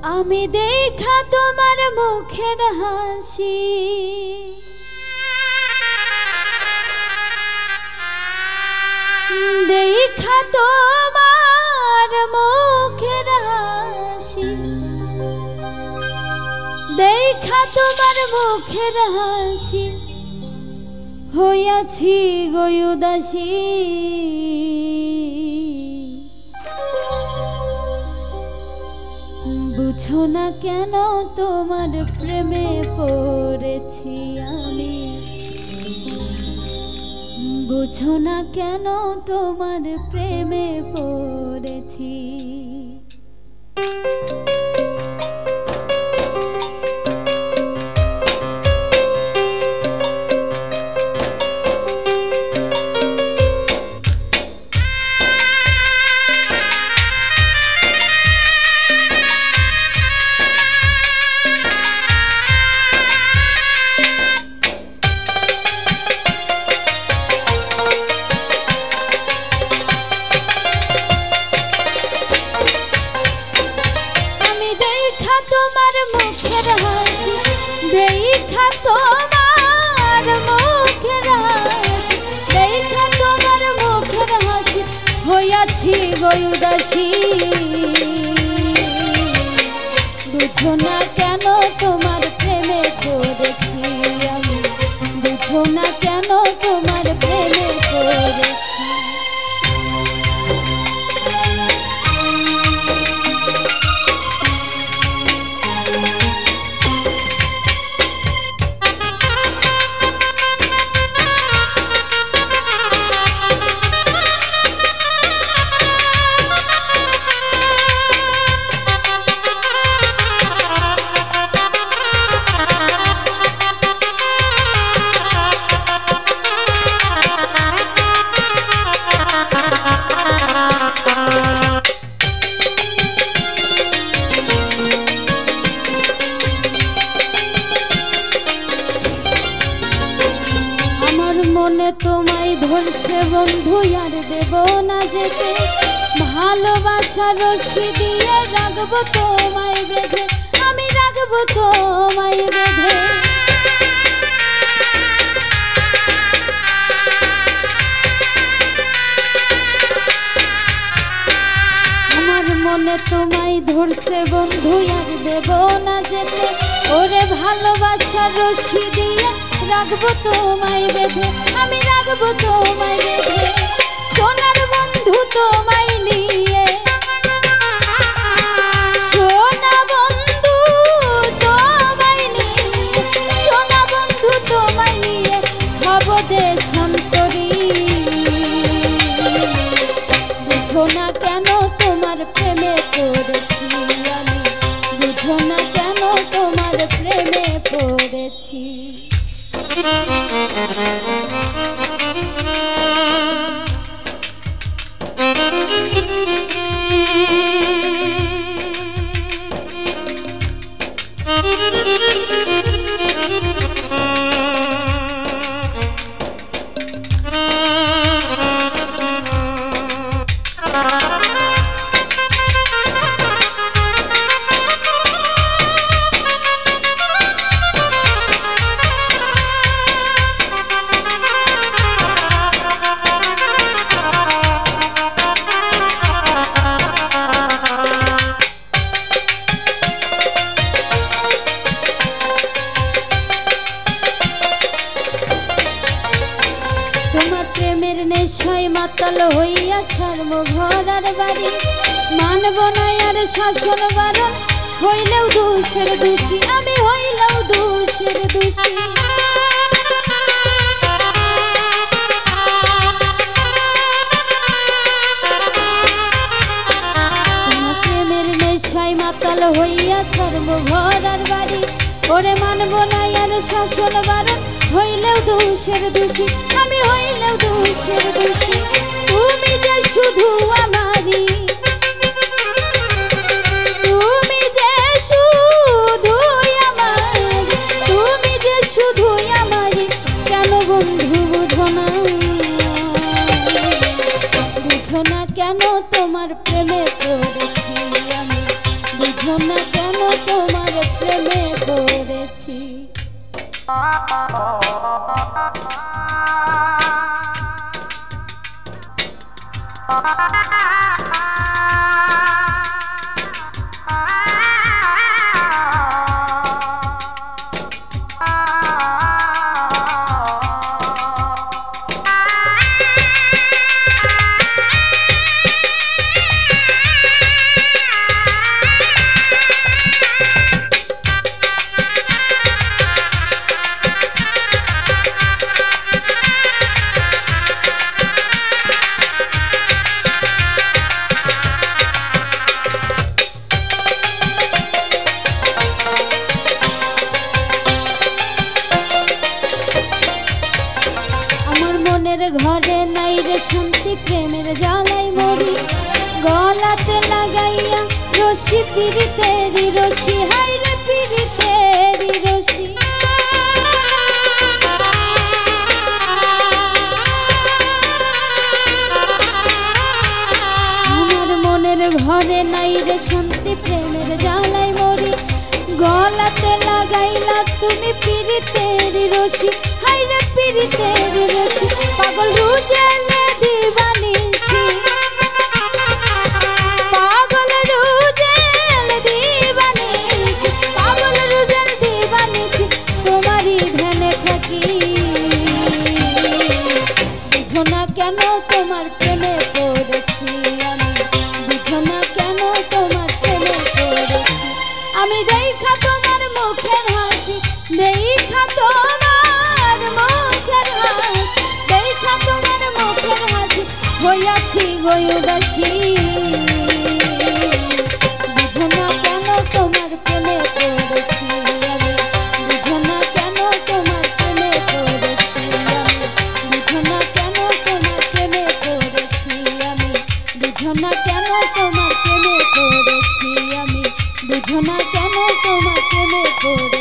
আমি দেখা তোমার মুখের হাসি দেখা তোমার মুখের হাসি দেখা তোমার মুখের হাসি হইয়াছি গো উদাসী বুঝো না কেন তোমার প্রেমে পড়েছি আমি বুঝো না কেন তোমার প্রেমে পড়েছি দেখা তোমার মুখের হাসি দেখা তোমার মুখের হাসি হইয়াছি গো উদাসী বুঝো না কেন তোমার প্রেমে পড়েছি আমি বুঝো না কেন তোমার প্রেমে পড়েছি মনে তোমায় ধরছে বন্ধু আর দেব না যেতে ভালোবাসার রশি দিয়ে রাখবো তোমায় বেঁধে আমি রাখবো তোমায় বেঁধে আমার মনে তোমায় ধরছে বন্ধু আর দেব না যেতে ওরে ভালোবাসার রশি দিয়ে রাখবো তোমায় বেঁধে আমি রাখবো তোমায় বেঁধে সোনার বন্ধু তোমায় নিয়ে সোনা বন্ধু তোমায় নিয়ে সোনা বন্ধু তোমায় নিয়ে হব দেশান্তরী বুঝো না কেন তোমার প্রেমে পড়েছি আমি বুঝো না কেন তোমার প্রেমে পড়েছি নেশায় মাতাল হইয়া ছাড়বো ঘর আর বাড়ি মানব না আর শাসন বারণ হইলেও দোষের দোষী আমি হইলেও দোষের দোষী তোমার প্রেমের নেশায় মাতাল হইয়া ছাড়বো ঘর আর বাড়ি ওরে মানব না আর শাসন বারণ হইলেও দোষের দোষী আমি হইলেও দোষের দোষী তুমি যে শুধু আমারই তুমি যে শুধু আমারই তুমি যে শুধু আমারই কেন বন্ধু বুঝো না কেন তোমার প্রেমে পড়েছি আমি বুঝো না কেন ঘরে নাই রে শান্তি প্রেমের জ্বালাই মরি গলাতে লাগাইয়া রশি পিরিতেরি রশি হাই রে পিরিতেরি রশি আমার মনের ঘরে নাই রে শান্তি প্রেমের জ্বালাই মরি গলাতে লাগাইলা তুমি পিরিতেরি রশি হাই রে পিরিতেরি রশি পাগল রুজেলে দিবানিশি পাগল রুজেলে দিবানিশি পাগল রুজেল দিবানিশি তোমারই ধ্যানে থাকি বুঝো না কেন তোমার প্রেমে পড়েছি আমি বুঝো না কেন তোমার প্রেমে পড়েছি আমি দেখা তোমার মুখের হাসি দেখা তোমার মুখের হাসি দেখা তোমার মুখের হাসি হইয়াছি গো উদাসী বুঝো না কেন তোমার প্রেমে পড়েছি আমি বুঝো না কেন তোমার প্রেমে পড়েছি আমি বুঝো না কেন তোমার প্রেমে পড়েছি আমি বুঝো না কেন তোমার প্রেমে পড়েছি আমি বুঝো না কেন তোমার প্রেমে পড়েছি